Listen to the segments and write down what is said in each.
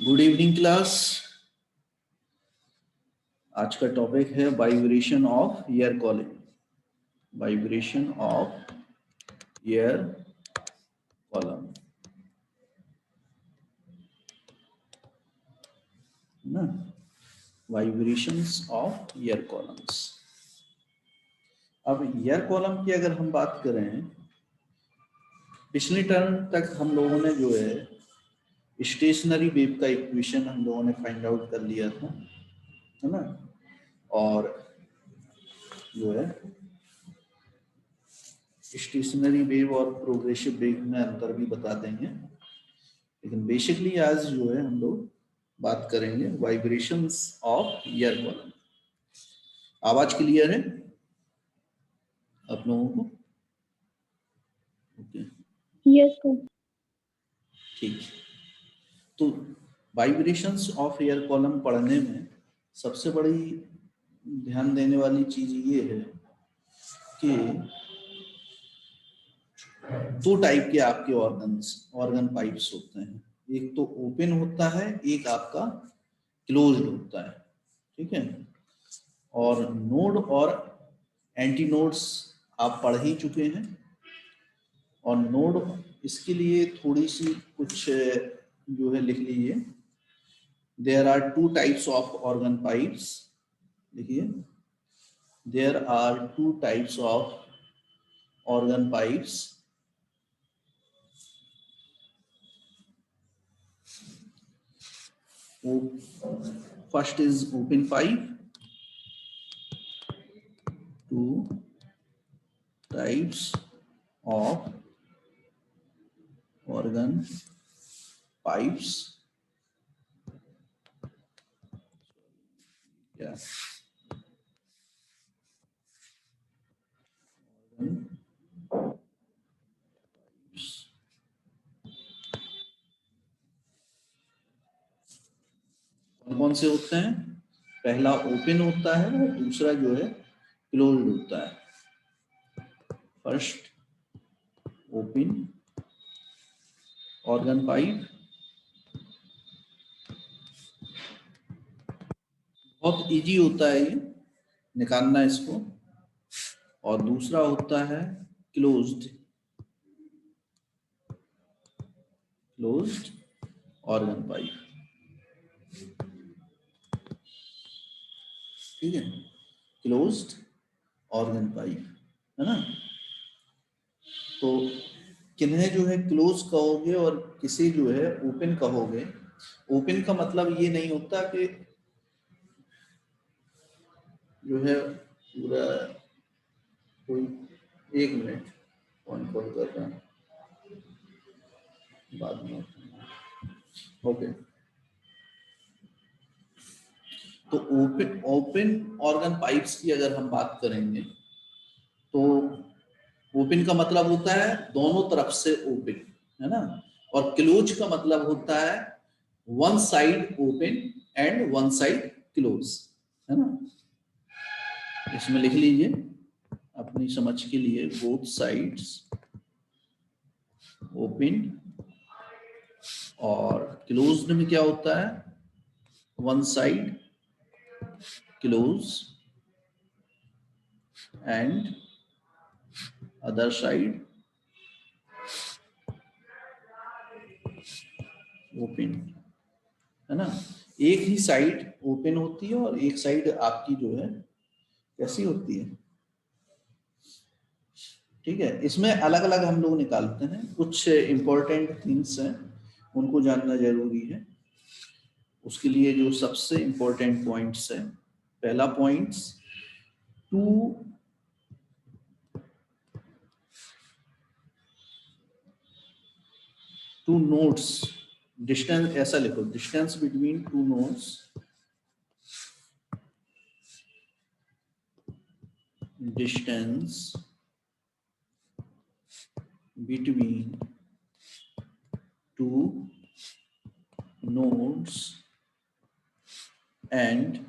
Good evening class. आज का topic है vibration of air calling. Vibration of air column ना, वाइब्रेशंस ऑफ एयर कॉलम्स। अब air column की अगर हम बात करें, पिछले टर्म तक हम लोगों ने जो है स्टेशनरी वेव का इक्वेशन हम लोगों ने फाइंड आउट कर लिया था, है ना। और जो है स्टेशनरी वेव और प्रोग्रेसिव वेव में अंतर भी बता देंगे, लेकिन बेसिकली आज जो है हम लोग बात करेंगे वाइब्रेशंस ऑफ एयर कॉलम। आवाज क्लियर है आप लोगों को? Okay, yes sir. ठीक। तो वाइब्रेशंस ऑफ एयर कॉलम पढ़ने में सबसे बड़ी ध्यान देने वाली चीज ये है कि दो टाइप के आपके ऑर्गन पाइप्स होते हैं। एक तो ओपन होता है, एक आपका क्लोज्ड होता है, ठीक है। और नोड और एंटी नोड्स आप पढ़ ही चुके हैं। और नोड इसके लिए थोड़ी सी कुछ जो है लिख लीजिए। There are two types of organ pipes. देखिए, there are two types of organ pipes. First is open pipe, two types of organ pipes. Yeah. Organ pipes. कौन कौन से होते हैं? पहला ओपन होता है और दूसरा जो है क्लोज्ड होता है। फर्स्ट ओपन ऑर्गन पाइप, बहुत इजी होता है ये निकालना इसको। और दूसरा होता है क्लोज्ड ऑर्गन पाइप, ठीक है। क्लोज्ड ऑर्गन पाइप, है ना। तो किन्हें जो है क्लोज कहोगे और किसे जो है ओपन कहोगे। ओपन का मतलब ये नहीं होता कि जो है पूरा कोई, एक मिनट फोन कॉल कर रहा है, बाद में। ओके, तो ओपन ऑर्गन पाइप्स की अगर हम बात करेंगे तो ओपन का मतलब होता है दोनों तरफ से ओपन, है ना। और क्लोज का मतलब होता है one side open and one side close, है ना। इसमें लिख लीजिए अपनी समझ के लिए, बोथ साइड्स ओपन। और क्लोज्ड में क्या होता है? One side close and other side open, है ना। एक ही साइड ओपन होती है और एक साइड आपकी जो है कैसी होती है, ठीक है। इसमें अलग अलग हम लोग निकालते हैं, कुछ इंपॉर्टेंट थिंग्स हैं उनको जानना जरूरी है। उसके लिए जो सबसे इंपॉर्टेंट पॉइंट्स है, पहला पॉइंट्स, टू नोड्स, डिस्टेंस, ऐसा लिखो, distance between two nodes, distance between two nodes and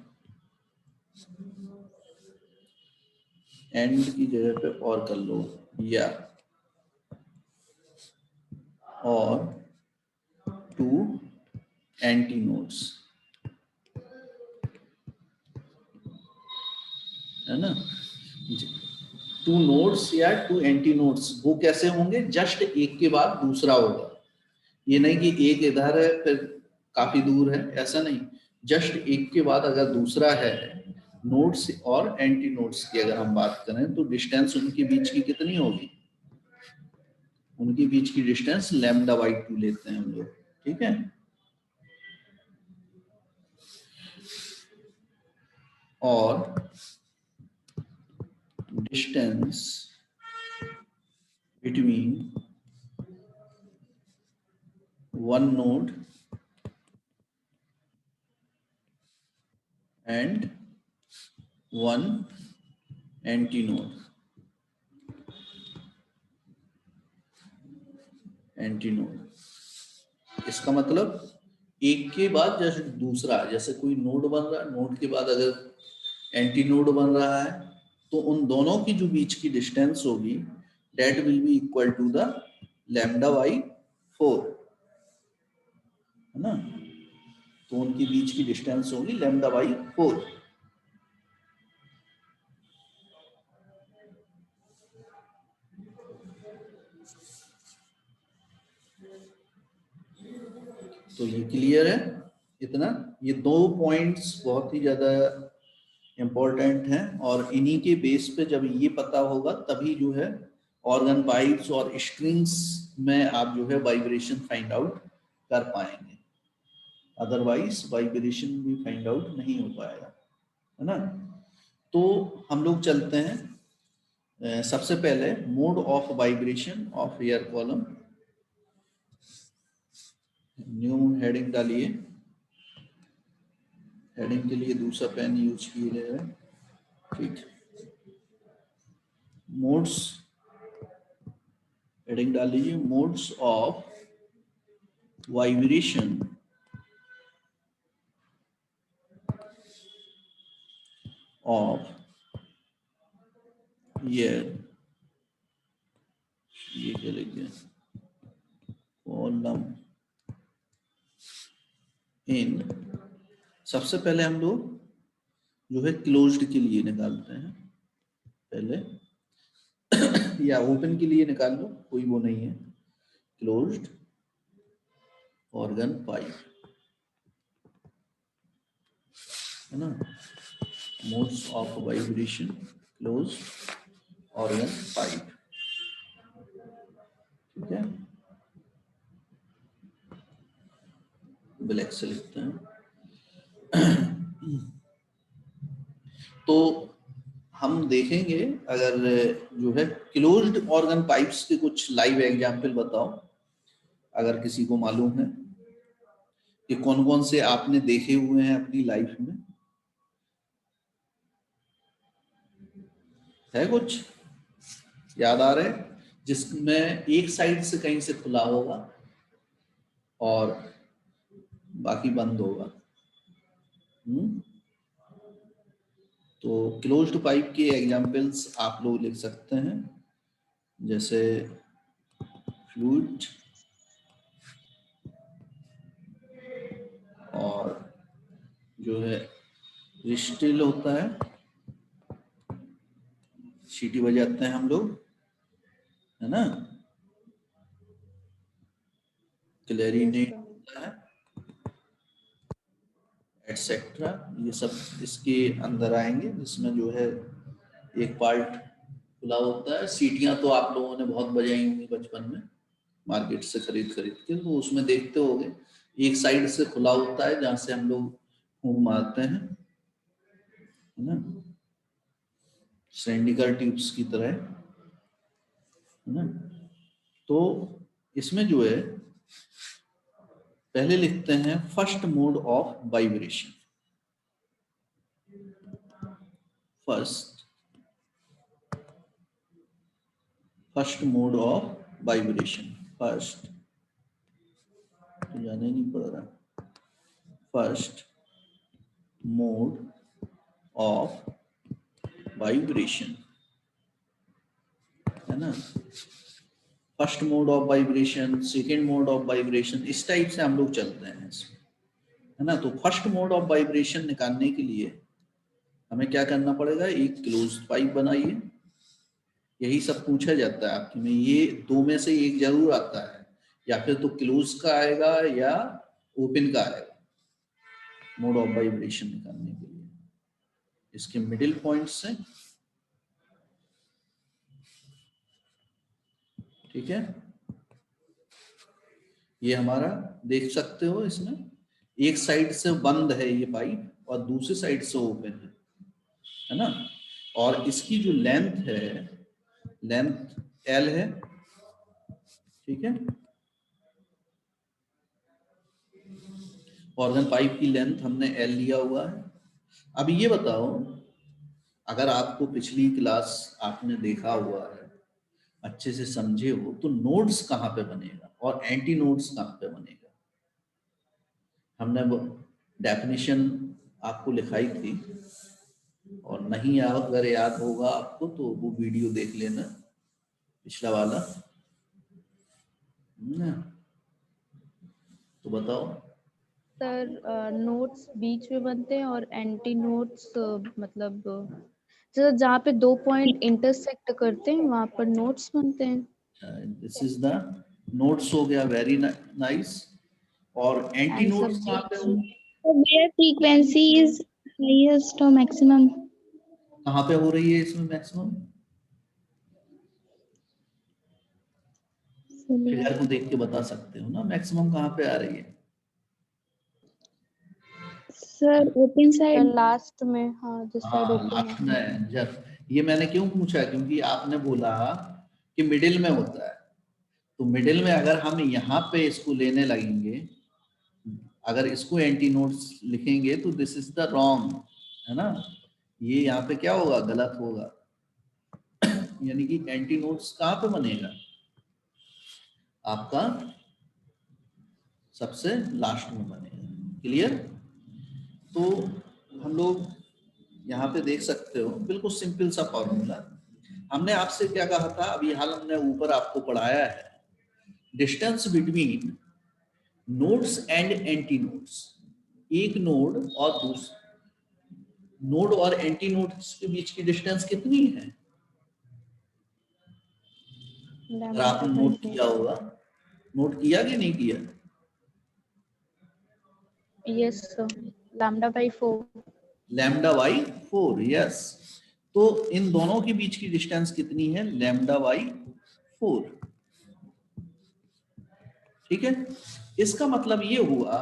and की जगह पे और कर लो, या और टू एंटी नोड्स, है ना। टू नोड्स या टू एंटी नोड्स वो कैसे होंगे, जस्ट एक के बाद दूसरा होगा। ये नहीं कि एक इधर है फिर काफी दूर है, ऐसा नहीं। जस्ट एक के बाद अगर दूसरा है, नोड्स और एंटी नोड्स की अगर हम बात करें तो डिस्टेंस उनके बीच की कितनी होगी, उनके बीच की डिस्टेंस लैम्डा बाई 2 लेते हैं हम लोग, ठीक है। और distance between one node and one anti node, anti node इसका मतलब एक के बाद जैसे दूसरा, जैसे कोई नोड बन रहा है, नोड के बाद अगर एंटी नोड बन रहा है तो उन दोनों की जो बीच की डिस्टेंस होगी that will be equal to the lambda by 4, है ना। तो उनके बीच की डिस्टेंस होगी लैम्डा बाई 4। तो ये क्लियर है इतना। ये दो पॉइंट्स बहुत ही ज्यादा इंपॉर्टेंट हैं और इन्हीं के बेस पे जब ये पता होगा तभी जो है ऑर्गन पाइप्स और स्ट्रिंग्स में आप जो है वाइब्रेशन फाइंड आउट कर पाएंगे, अदरवाइज वाइब्रेशन भी फाइंड आउट नहीं हो पाएगा, है ना। तो हम लोग चलते हैं सबसे पहले mode of vibration of air column. New heading डालिए, हेडिंग के लिए दूसरा पेन यूज किए गए हैं, ठीक। मोड्स, हेडिंग डाल लीजिए modes of vibration of air, ये क्या लिखे, कॉलम इन। सबसे पहले हम लोग जो है क्लोज्ड के लिए निकालते हैं पहले या ओपन के लिए निकाल लो, कोई वो नहीं है। क्लोज्ड ऑर्गन पाइप, है ना। Modes of vibration closed organ pipe, ठीक है। ब्लैक से लिखते हैं। तो हम देखेंगे अगर जो है क्लोज्ड ऑर्गन पाइप्स के कुछ लाइव एग्जांपल बताओ, अगर किसी को मालूम है कि कौन कौन से आपने देखे हुए हैं अपनी लाइफ में, है कुछ याद आ रहे जिसमें एक साइड से कहीं से खुला होगा और बाकी बंद होगा। तो क्लोज्ड पाइप के एग्जांपल्स आप लोग लिख सकते हैं, जैसे फ्लूइड और जो है रिस्टिल होता है, सीटी बजाते हैं हम लोग, है ना। क्लैरिनेट होता है, एटसेट्रा, ये सब इसके अंदर आएंगे, जिसमें जो है एक पार्ट खुला होता है। सीटियां तो आप लोगों ने बहुत बजाई होंगी बचपन में मार्केट से खरीद खरीद के, तो उसमें देखते होंगे एक साइड से खुला होता है जहां से हम लोग फूंक मारते हैं, है ना, सिलिंड्रिकल ट्यूब्स की तरह, है ना। तो इसमें जो है पहले लिखते हैं first mode of vibration, first mode of vibration, first तो जाने नहीं पड़ रहा, फर्स्ट मोड ऑफ वाइब्रेशन, है ना। First mode of vibration, second mode of vibration, इस टाइप से हम लोग चलते हैं इसमें, है ना। तो फर्स्ट मोड ऑफ वाइब्रेशन निकालने के लिए हमें क्या करना पड़ेगा, एक क्लोज्ड पाइप बनाइए। यही सब पूछा जाता है आपके में, ये दो में से एक जरूर आता है, या फिर तो क्लोज का आएगा या ओपन का आएगा मोड ऑफ वाइब्रेशन निकालने के लिए। इसके मिडिल पॉइंट से, ठीक है, ये हमारा देख सकते हो, इसमें एक साइड से बंद है ये पाइप और दूसरी साइड से ओपन है ना। और इसकी जो लेंथ है, लेंथ L है, ठीक है। ऑर्गन पाइप की लेंथ हमने L लिया हुआ है। अब ये बताओ, अगर आपको पिछली क्लास आपने देखा हुआ है, अच्छे से समझे हो, तो नोड्स कहाँ पे बनेगा और एंटी नोड्स कहाँ पे बनेगा। हमने वो डेफिनेशन आपको लिखाई थी, और नहीं अगर याद होगा आपको तो वो वीडियो देख लेना, पिछला वाला ना। तो बताओ। सर नोट्स बीच में बनते हैं और एंटी नोट्स मतलब जैसे जहाँ पे दो पॉइंट इंटरसेक्ट करते हैं वहां पर नोट्स बनते हैं। दिस इज द नोट्स हो गया, वेरी नाइस। और एंटी एंड नोट्स सब कहाँ पे बीच होंगे, Where frequency is highest or maximum? कहाँ पे हो रही है इसमें मैक्सिमम। फिगर को देख के बता सकते हो ना मैक्सिमम कहाँ पे आ रही है। Sir, open side. लास्ट में, हाँ जिस साइड हाँ ओपन लास्ट है। में। जब ये मैंने क्यों पूछा, क्योंकि आपने बोला कि मिडिल में होता है, तो मिडिल में अगर हम यहाँ पे इसको लेने लगेंगे, अगर इसको एंटी नोट्स लिखेंगे तो दिस इज द रॉन्ग, है ना। ये यहाँ पे क्या होगा, गलत होगा। यानी कि एंटी नोट्स कहाँ पे बनेगा, आपका सबसे लास्ट में बनेगा। क्लियर। तो हम लोग यहाँ पे देख सकते हो, बिल्कुल सिंपल सा फॉर्मूला। हमने आपसे क्या कहा था, अभी हाल हमने ऊपर आपको पढ़ाया है, distance between nodes and anti nodes. एक नोड और दूसरे नोड और एंटी नोड्स के बीच की डिस्टेंस कितनी है, अगर आपने नोट किया होगा, नोट किया कि नहीं किया। Yes sir, lambda by 4। Lambda by 4, yes. तो इन दोनों के बीच की डिस्टेंस कितनी है, लैम्डा बाई 4, ठीक है। इसका मतलब ये हुआ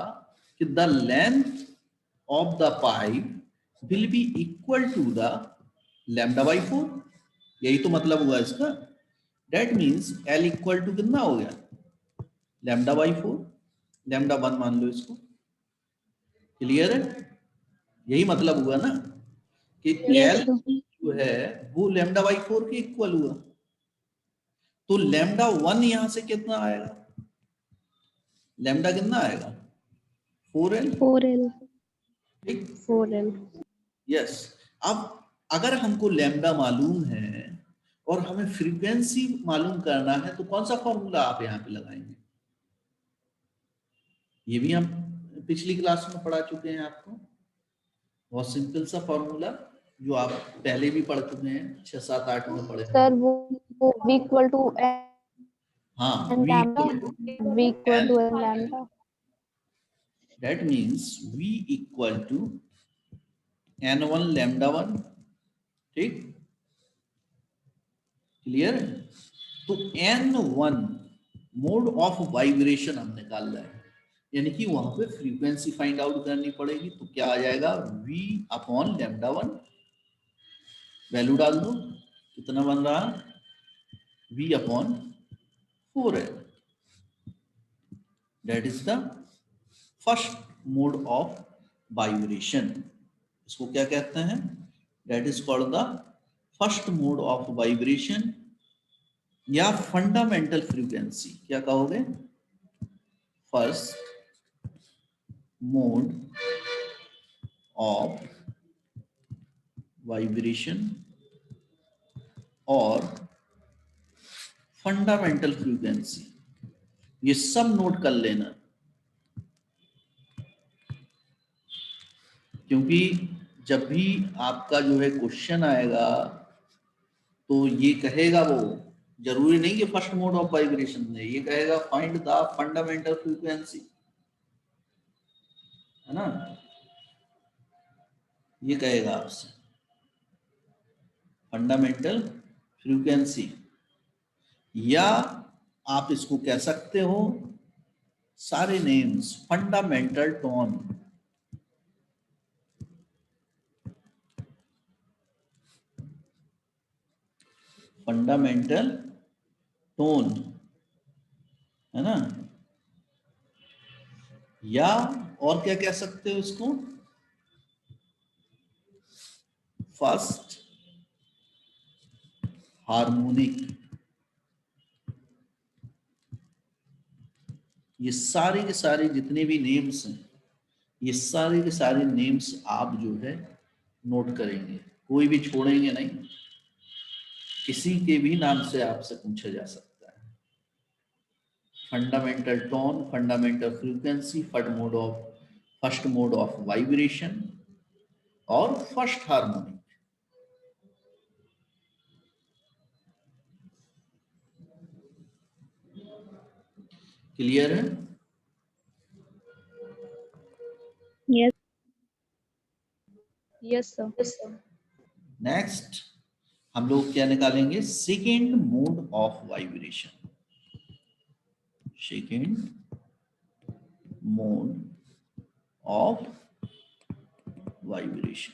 कि the length of the pipe will be equal to the lambda by 4। यही तो मतलब हुआ इसका। That means L equal to कितना हो गया, लैम्डा बाई 4, लैम्डा 1 मान लो इसको। क्लियर है, यही मतलब हुआ ना कि Yes, L sir. जो है वो लैम्डा बाई 4 के इक्वल हुआ। तो लैम्डा 1 यहां से कितना आएगा, लैम्डा कितना आएगा, 4L, 4L. ठीक। 4L। यस। अब अगर हमको लैम्डा मालूम है और हमें फ्रीक्वेंसी मालूम करना है, तो कौन सा फॉर्मूला आप यहाँ पे लगाएंगे, ये भी हम पिछली क्लास में पढ़ा चुके हैं आपको। बहुत सिंपल सा फॉर्मूला जो आप पहले भी पढ़ चुके हैं, 6, 7, 8 में पढ़े सर होंगे। वो V इक्वल टू हाँ, N V lambda, equal to V equal N, to N lambda. That means V equal to n1 lambda 1, ठीक। क्लियर है। तो n1 मोड ऑफ वाइब्रेशन हम निकाल रहे हैं, यानी कि वहां पे फ्रीक्वेंसी फाइंड आउट करनी पड़ेगी। तो क्या आ जाएगा, V अपॉन लैम्डा 1, वैल्यू डाल दो, कितना बन रहा, V upon 4L। That is the first mode of vibration. इसको क्या कहते हैं, that is called the first mode of vibration, या फंडामेंटल फ्रीक्वेंसी। क्या कहोगे, फर्स्ट मोड ऑफ वाइब्रेशन और फंडामेंटल फ्रीक्वेंसी, ये सब नोट कर लेना। क्योंकि जब भी आपका जो है क्वेश्चन आएगा तो ये कहेगा, वो जरूरी नहीं कि फर्स्ट मोड ऑफ वाइब्रेशन है, ये कहेगा फाइंड द फंडामेंटल फ्रीक्वेंसी, है ना, ये कहेगा आपसे फंडामेंटल फ्रीक्वेंसी, या आप इसको कह सकते हो सारे names fundamental tone, fundamental tone, है ना, या और क्या कह सकते हो इसको, फर्स्ट हार्मोनिक। ये सारे के सारे जितने भी नेम्स हैं, ये सारे के सारे नेम्स आप जो है नोट करेंगे, कोई भी छोड़ेंगे नहीं, किसी के भी नाम से आपसे पूछा जा सकता है। Fundamental tone, fundamental frequency, first mode of vibration और फर्स्ट हार्मोनिक। क्लियर है? Yes. Yes sir. नेक्स्ट हम लोग क्या निकालेंगे, second mode of vibration, second mode of vibration,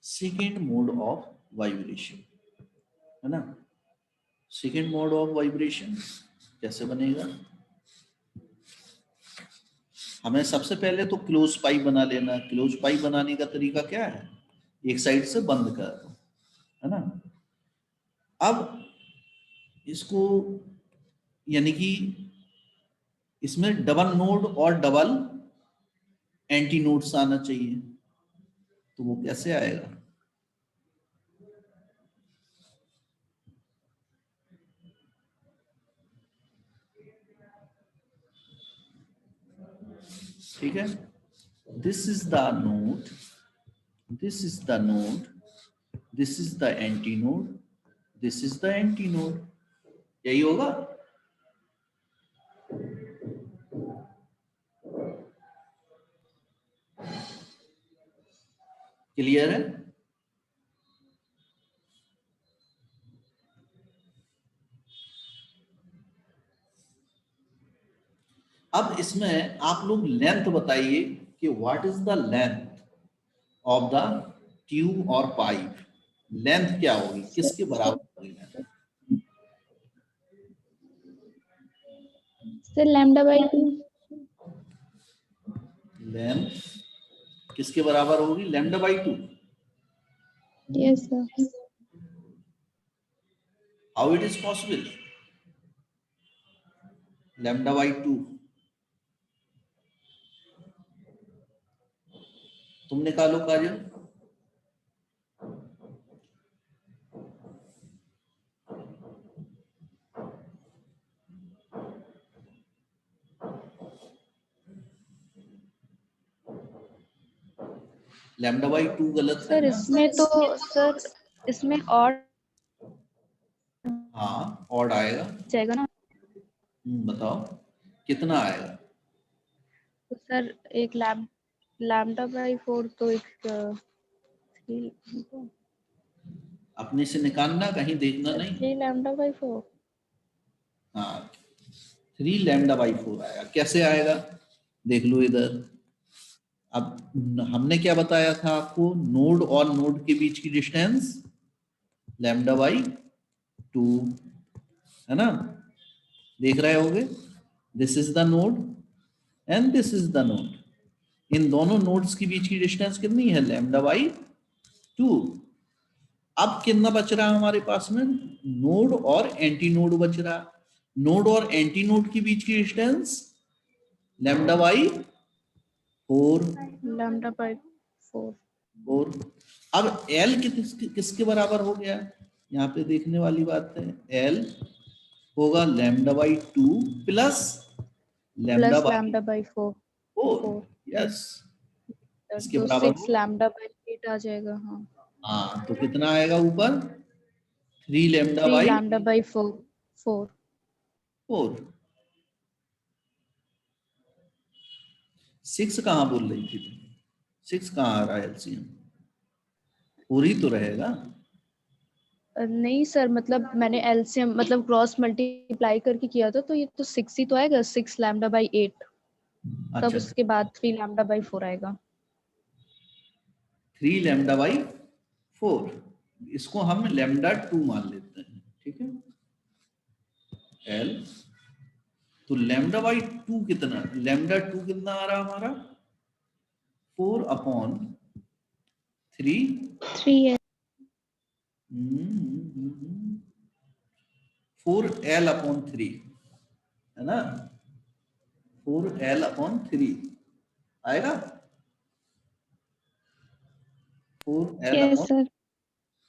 second mode of vibration, है ना। सेकेंड मोड ऑफ वाइब्रेशन कैसे बनेगा, हमें सबसे पहले तो क्लोज पाइप बना लेना। क्लोज पाइप बनाने का तरीका क्या है, एक साइड से बंद कर दो, है ना। अब इसको यानी कि इसमें डबल नोड और डबल एंटी नोड्स आना चाहिए, तो वो कैसे आएगा, ठीक है। This is the node, this is the node, this is the anti node, this is the anti node, यही होगा। क्लियर है? अब इसमें आप लोग लेंथ बताइए कि what is the length of the tube और पाइप, लेंथ क्या होगी, किसके बराबर होगी length? Sir, lambda by 2. Length किसके बराबर होगी, lambda by 2। Yes, sir. How it is possible, lambda by 2 तुम निकालो काजल। लैम्डा बाई 2 गलत है सर ना? इसमें तो सर इसमें और हाँ ऑड आएगा। जाएगा ना, बताओ कितना आएगा, तो सर एक लैम्डा बाई 4 तो एक 3 अपने से निकालना, कहीं देखना नहीं। 3 लैम्डा बाई 4। हाँ 3 लैम्डा बाई 4 आएगा। कैसे आएगा देख लो इधर। अब हमने क्या बताया था आपको, नोड और नोड के बीच की डिस्टेंस लैम्डा बाई 2, है ना, देख रहे होगे। This is the node and this is the node, इन दोनों नोड्स के बीच की डिस्टेंस कितनी है, लैम्डा बाई 2। अब कितना बच रहा है हमारे पास में, नोड और एंटी नोड बच रहा। नोड और एंटी नोड के बीच की distance lambda by 4। Lambda by 4। और अब L किसके बराबर हो गया, यहाँ पे देखने वाली बात है। L होगा lambda by 2 plus lambda plus lambda by 4। 4, yes, इसके तो बराबर 6 लैम्डा बाई 8 आ जाएगा। हाँ, हाँ, तो कितना आएगा ऊपर? 3 लैम्डा 3 बाई लैम्डा बाई 4। 4। 6 कहाँ बोल रही थी? 6 कहाँ आ रहा है एलसीएम? 4 ही तो रहेगा। नहीं सर, मतलब मैंने एलसीएम मतलब क्रॉस मल्टीप्लाई करके किया था, तो ये तो 6 ही तो आएगा, 6 लैम्डा बाई 8। तब अच्छा, उसके बाद 3 लैम्डा बाई 4 आएगा। 3 लैम्डा बाई 4, इसको हम लैम्डा 2 मान लेते हैं, ठीक है। एल, तो लैम्डा बाई 2 कितना, लैम्डा 2 कितना आ रहा हमारा? 4/3 3 4L/3, है ना? 4L/3 आएगा। 4L yes upon, sir.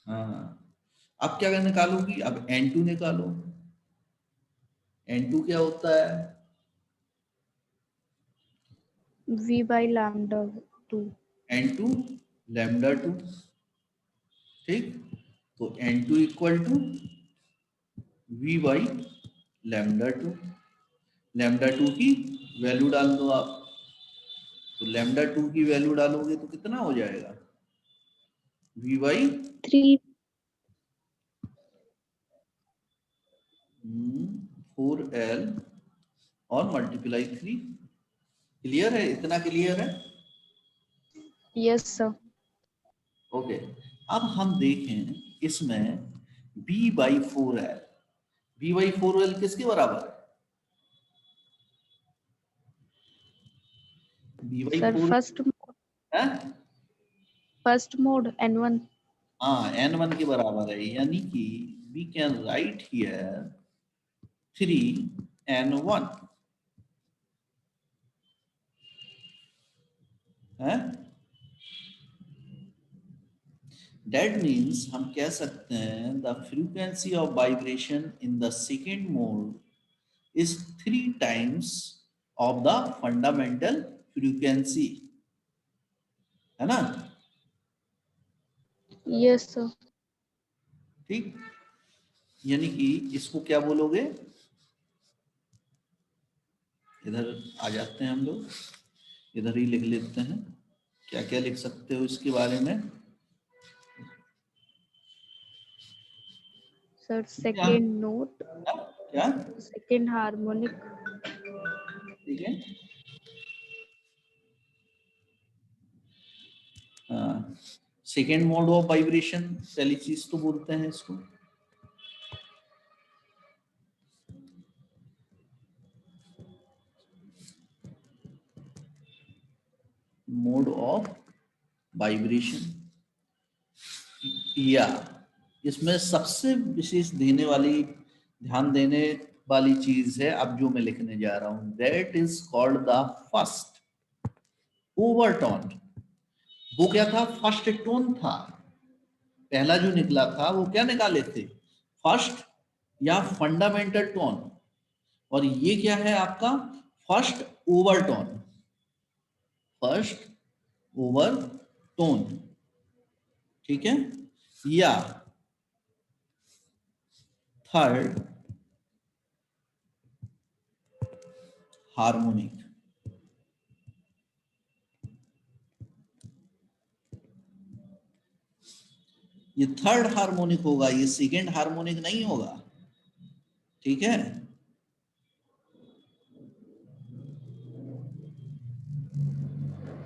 हाँ। अब क्या निकालोगी? अब N2 निकालो। N2 क्या होता है? v by lambda 2। N2 lambda 2, ठीक। तो N2 equal to V by lambda 2। Lambda 2 की वैल्यू डाल दो आप, तो लैम्डा 2 की वैल्यू डालोगे तो कितना हो जाएगा? V बाई 3 4L और मल्टीप्लाई 3। क्लियर है? इतना क्लियर है? Yes sir. ओके। अब हम देखें इसमें B by 4L, B by 4L किसके बराबर है? B बाई सर 4 है, फर्स्ट मोड n1। हाँ, N1 के बराबर है, यानी कि we can write here 3N1 है। That means हम कह सकते हैं the frequency of vibration in the second mode is 3 times of the fundamental frequency, है ना? Yes sir. ठीक, यानी कि इसको क्या बोलोगे? इधर आ जाते हैं हम लोग, इधर ही लिख लेते हैं। क्या क्या लिख सकते हो इसके बारे में? सर क्या सेकेंड नोट, क्या? Second harmonic. ठीक है, हाँ, सेकेंड मोड ऑफ वाइब्रेशन पहली चीज तो बोलते हैं इसको। मोड ऑफ वाइब्रेशन, या इसमें सबसे विशेष देने वाली, ध्यान देने वाली चीज है अब जो मैं लिखने जा रहा हूं, that is called the first overtone. वो क्या था? फर्स्ट टोन था, पहला जो निकला था वो क्या निकाले थे? फर्स्ट या फंडामेंटल टोन। और ये क्या है आपका? फर्स्ट ओवरटोन, फर्स्ट ओवरटोन, ठीक है। या थर्ड हार्मोनिक, ये थर्ड हार्मोनिक होगा, ये सेकेंड हार्मोनिक नहीं होगा, ठीक है।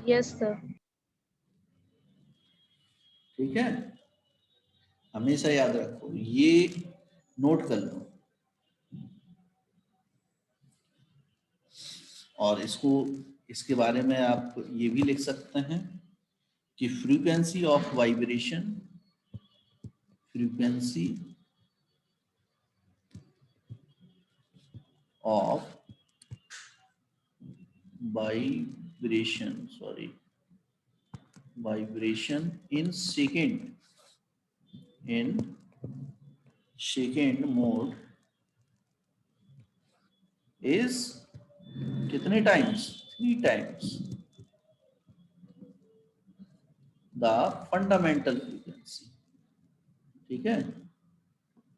Yes sir. ठीक है, हमेशा याद रखो, ये नोट कर लो। और इसको, इसके बारे में आप ये भी लिख सकते हैं कि frequency of vibration, frequency of vibration, sorry, vibration in second mode is कितने times? 3 times the fundamental frequency. ठीक है,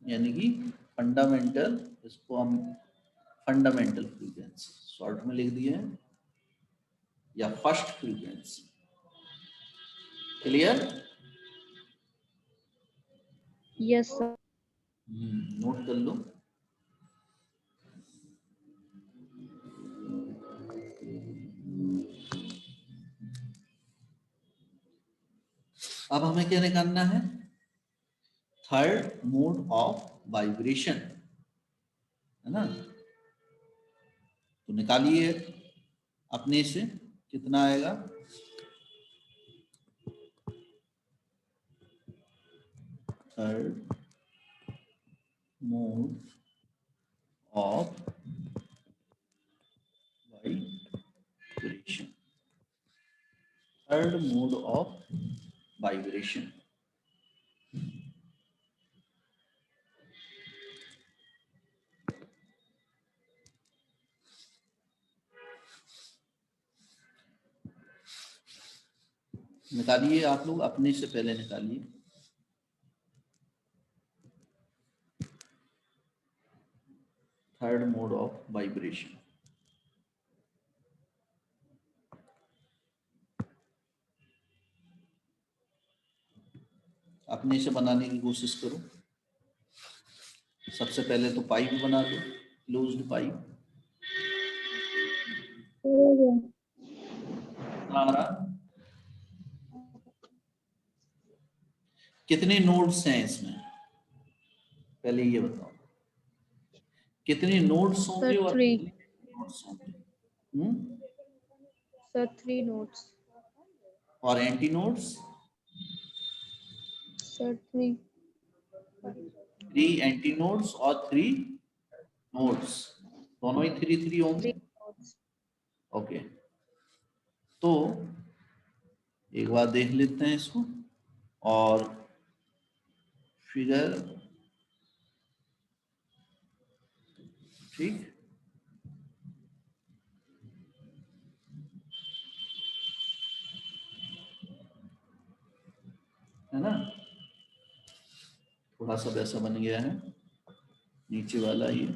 यानी कि फंडामेंटल, इसको हम फंडामेंटल फ्रीक्वेंसी शॉर्ट में लिख दिए हैं, या first frequency. Clear? Yes sir. Note कर लो। अब हमें क्या निकालना है? थर्ड मोड ऑफ वाइब्रेशन, है ना? तो निकालिए अपने से, कितना आएगा? Third mode of vibration, third mode of vibration. निकालिए आप लोग, अपने से पहले निकालिए। थर्ड मोड ऑफ वाइब्रेशन, अपने से बनाने की कोशिश करो। सबसे पहले तो पाइप बना दो, क्लोज्ड पाइप। कितने नोड्स हैं इसमें, पहले ये बताओ, कितने नोड्स होंगे सर और 3। कितने नोड्स होंगे? Sir 3 nodes. और anti nodes? Sir 3। 3 anti nodes और 3 नोड्स, दोनों ही 3 होंगे। ओके, तो एक बार देख लेते हैं इसको, और फिगर, ठीक, है ना? थोड़ा सा वैसा बन गया है नीचे वाला, ये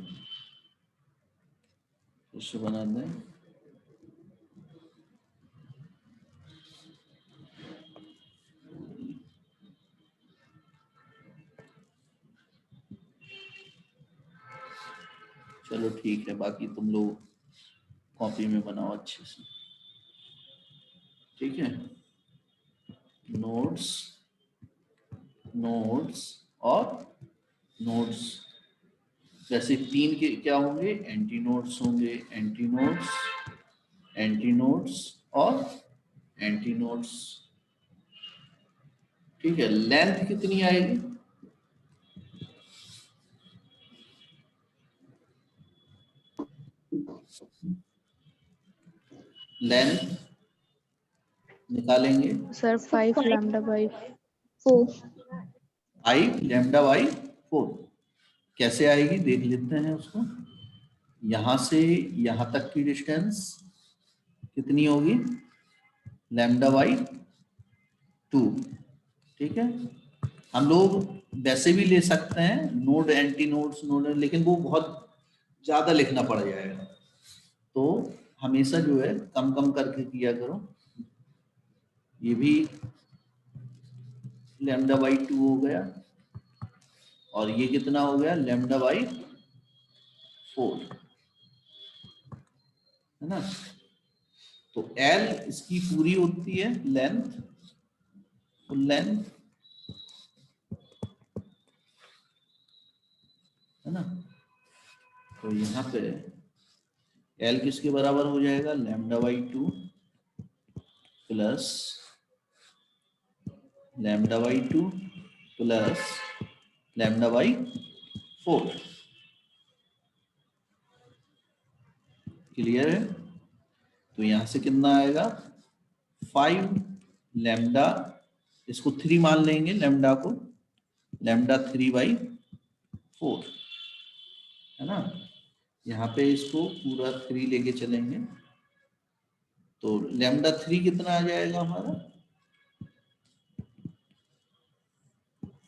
उससे बना दें। चलो ठीक है, बाकी तुम लोग कॉपी में बनाओ अच्छे से, ठीक है? नोड्स, नोड्स और नोड्स, जैसे 3 के क्या होंगे? एंटी नोड्स होंगे, एंटी नोड्स, एंटी नोड्स और एंटी नोड्स। ठीक है, लेंथ कितनी आएगी? लेंथ निकालेंगे sir 5 lambda by 4। 5 lambda by 4। कैसे आएगी देख लेते हैं उसको। यहां से यहां तक की डिस्टेंस कितनी होगी? Lambda by 2। ठीक है, हम लोग वैसे भी ले सकते हैं, नोड एंटी नोड्स नोड, लेकिन वो बहुत ज्यादा लिखना पड़ जाएगा, तो हमेशा जो है कम कम करके किया करो। ये भी लैम्डा बाई 2 हो गया, और ये कितना हो गया? लैम्डा बाई 4, है ना? तो L इसकी पूरी होती है लेंथ, फुल लेंथ, है ना? तो यहाँ पे L किसके बराबर हो जाएगा? Lambda by 2 plus lambda by 2 plus lambda by 4। Clear है? तो यहाँ से कितना आएगा? 5 लैम्डा, इसको 3 मान लेंगे लैम्डा को, लैम्डा 3 बाई 4, है ना? यहाँ पे इसको पूरा 3 लेके चलेंगे, तो लैम्डा 3 कितना आ जाएगा हमारा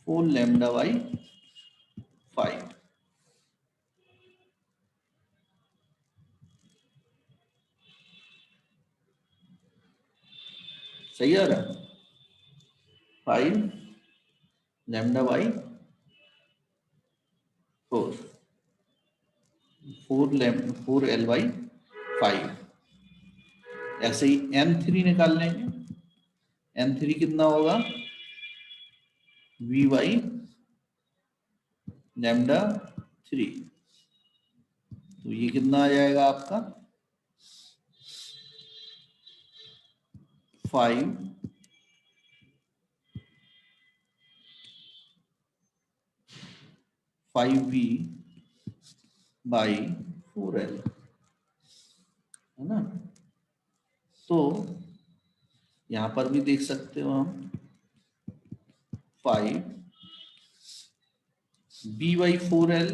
4 लैम्डा बाई 5। सही आ रहा है 5 लैम्डा बाई 4 4 एल बाई 5। ऐसे ही n3 निकाल लेंगे। n3 कितना होगा v बाई लैम्डा 3। तो ये कितना आ जाएगा आपका 5v बाई 4l, है ना। तो यहां पर भी देख सकते हो हम 5b बाई 4l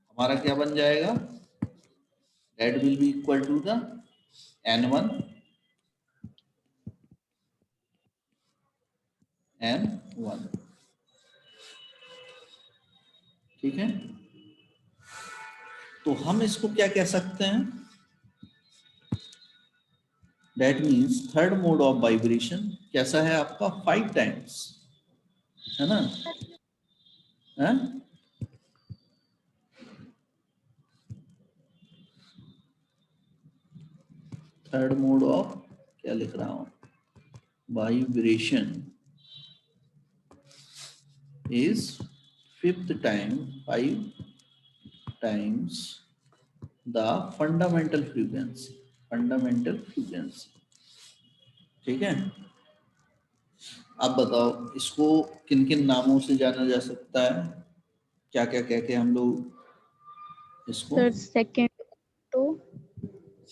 हमारा क्या बन जाएगा, that will be equal to the n1 n1। ठीक है, तो हम इसको क्या कह सकते हैं, that means third mode of vibration कैसा है आपका 5 टाइम्स, है ना। है? थर्ड मोड ऑफ क्या लिख रहा हूं, vibration is 5th time 5 times the fundamental frequency, ठीक है। अब बताओ इसको किन किन नामों से जाना जा सकता है, क्या क्या कह के हम लोग इसको, सर सेकंड तो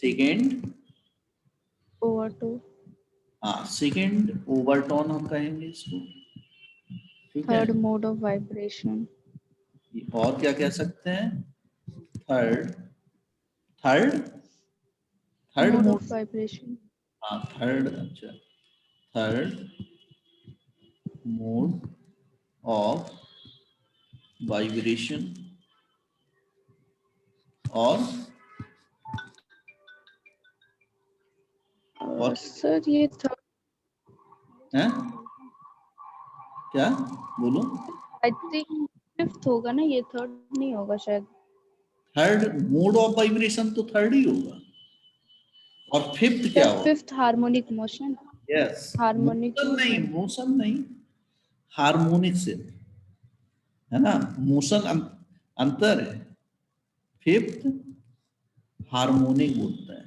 सेकेंड, ओवरटो, हाँ सेकेंड ओवरटोन हम कहेंगे इसको, ठीक है। थर्ड मोड ऑफ वाइब्रेशन, और क्या कह सकते हैं, third third third mode mode, of vibration, हाँ थर्ड, अच्छा थर्ड मोड ऑफ वाइब्रेशन। और सर ये थर्ड, हैं क्या बोलो, आई थिंक फिफ्थ होगा ना, ये थर्ड नहीं होगा शायद। थर्ड मोड ऑफ वाइब्रेशन तो थर्ड ही होगा, और फिफ्थ क्या सर होगा, fifth harmonic motion, yes harmonic motion नहीं, मोशन, मोशन नहीं, हार्मोनिक से, है ना। मोशन अंतर है, फिफ्थ हार्मोनिक बोलता है,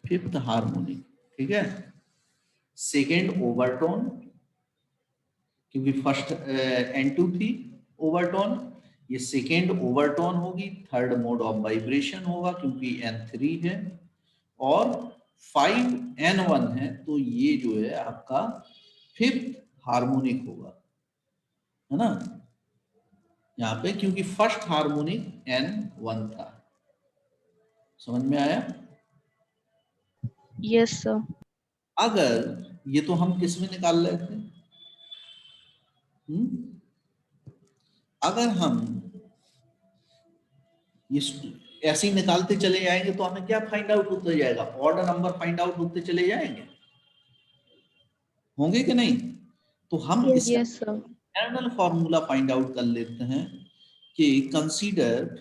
फिफ्थ हार्मोनिक, ठीक है। सेकेंड ओवरटोन, क्योंकि फर्स्ट n2 थी ओवरटोन, ये सेकेंड ओवरटोन होगी, थर्ड मोड ऑफ वाइब्रेशन होगा क्योंकि n3 है, और 5n1 है, तो ये जो है आपका फिफ्थ हार्मोनिक होगा, है ना। यहाँ पे क्योंकि फर्स्ट हार्मोनिक n1 था, समझ में आया। Yes sir. अगर ये तो हम किस में निकाल रहे थे, अगर हम ये ऐसे ही निकालते चले जाएंगे तो हमें क्या फाइंड आउट होते जाएगा, ऑर्डर नंबर फाइंड आउट होते चले जाएंगे, होंगे कि नहीं। तो हम इसका yes sir. General formula find out कर लेते हैं कि कंसीडर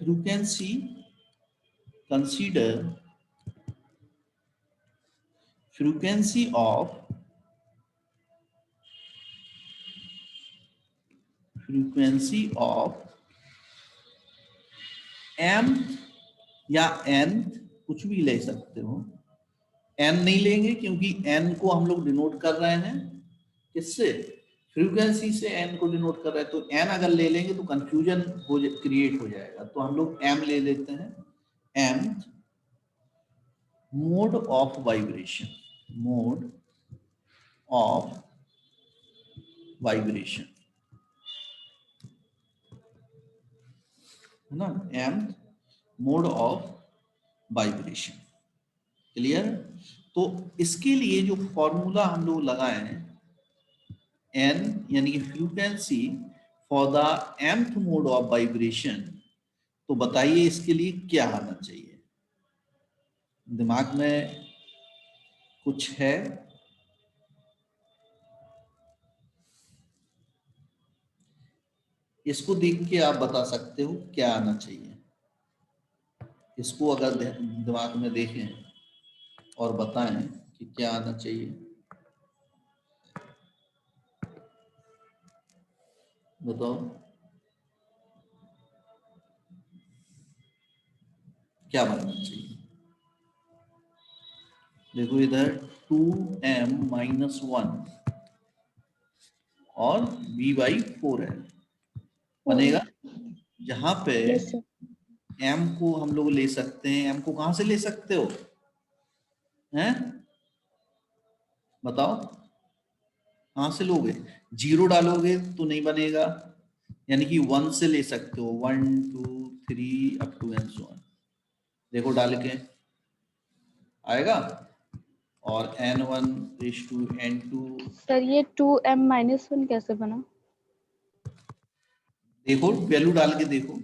फ्रीक्वेंसी ऑफ m या n, कुछ भी ले सकते हो, n नहीं लेंगे क्योंकि n को हम लोग डिनोट कर रहे हैं किससे, फ्रीक्वेंसी से n को डिनोट कर रहे हैं, तो n अगर ले लेंगे तो कंफ्यूजन क्रिएट हो जाएगा, तो हम लोग m ले लेते हैं, m मोड ऑफ वाइब्रेशन, है ना, m mode of vibration. Clear? तो इसके लिए जो फॉर्मूला हम लोग लगाए हैं, n यानी कि frequency for the mth mode of vibration, तो बताइए इसके लिए क्या आना चाहिए? दिमाग में कुछ है? इसको देख के आप बता सकते हो क्या आना चाहिए। इसको अगर दिमाग में देखें और बताएं कि क्या आना चाहिए, बताओ क्या बनना चाहिए। देखो इधर 2m-1 और v/4l बनेगा, जहां पे यस सर। m को हम लोग ले सकते हैं। m को कहां से ले सकते हो, हैं? बताओ कहां से लोगे? 0 डालोगे तो नहीं बनेगा, यानी कि 1 से ले सकते हो, 1 2 3 up to and so on. देखो डाल के आएगा। और n1:n2। सर ये 2m-1 कैसे बना? देखो वैल्यू डाल के देखो,